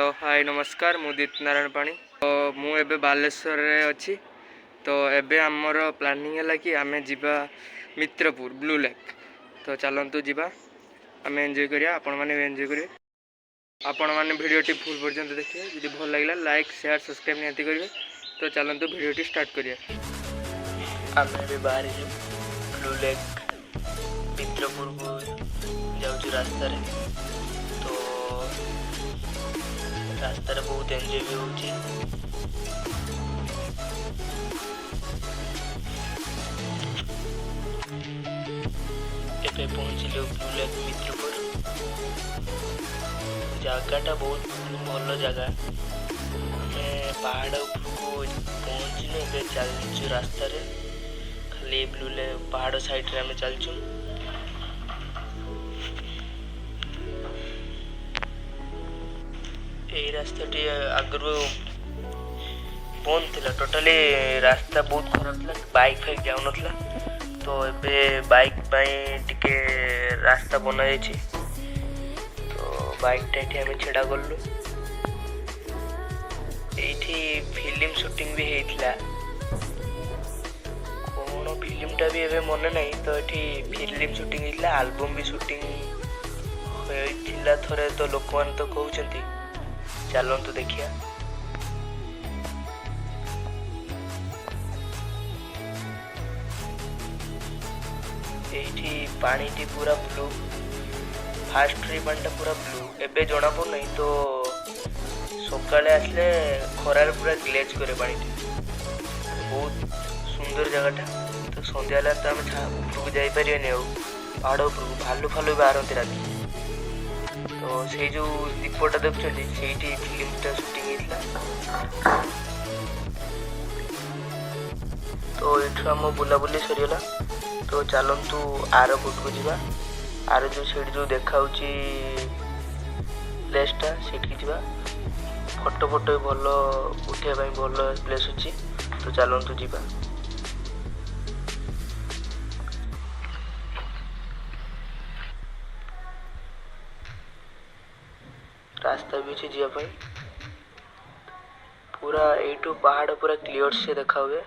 हाय नमस्कार मुदित नारायण पाणी तो मु एबे बालेश्वर रे अछि तो एबे हमर प्लानिंग है कि आमे जिबा मित्रपुर ब्लू लेक तो चलंतु जिबा आमे एन्जॉय करिया आपण माने एन्जॉय करिवे आपण माने वीडियो टी फुल पर्यंत देखिए यदि भल लागला लाइक शेयर सब्सक्राइब नियंती करिवे तो चलंतु वीडियो टी स्टार्ट करिया आमे भी बाहर ब्लू लेक मित्रपुर को जाऊँ रास्ता रे तो रास्ता रे बहुत एंजॉय भी होची एबे पहुंचले ब्लू लेक मित्रपुर जगह बहुत भल जगह पहाड़ को पहुंचने एबे चलचु रास्ता रे खाली ब्लू लेक पहाड़ साइड रे हमें चलचु ये रास्ता आगु बंद थी टोटाली रास्ता बहुत खराब था बाइक फाइक जाऊ ना तो एबे बाइक टिके रास्ता बना जाइए तो बाइक टा आम छेड़ा गलु ये फिल्म शूटिंग भी होता कौन फिल्म टा भी एबे मन नहीं तो ये फिल्म शूटिंग होता एल्बम भी शूटिंग होता थोड़े तो लोक मैंने तो कहते चलतु देखिया ये पानी टी पूरा ब्लू फास्ट रे पानी पूरा ब्लू एबे जना पड़ नहीं तो सकाले आसले खरार पूरा ग्लेज करे पानी बहुत सुंदर जगह तो संध्या तो आम ऊपर जापर पहाड़ ऊपर भालू फालू भी बाहर राति तो से जो दीपटा देखुं से फिल्मटा शूटिंग होता तो ये आम बुलाबुली सरीगला तो चलतु आर बुट को जीवा आर जो से जो देखा प्लेसटा से फोटो फोटो भल उठाई भल प्लेस अच्छी तो चलतु जीवा रास्ता भी अच्छे जावाई पूरा यू पहाड़ पूरा क्लीयर से देखा हुए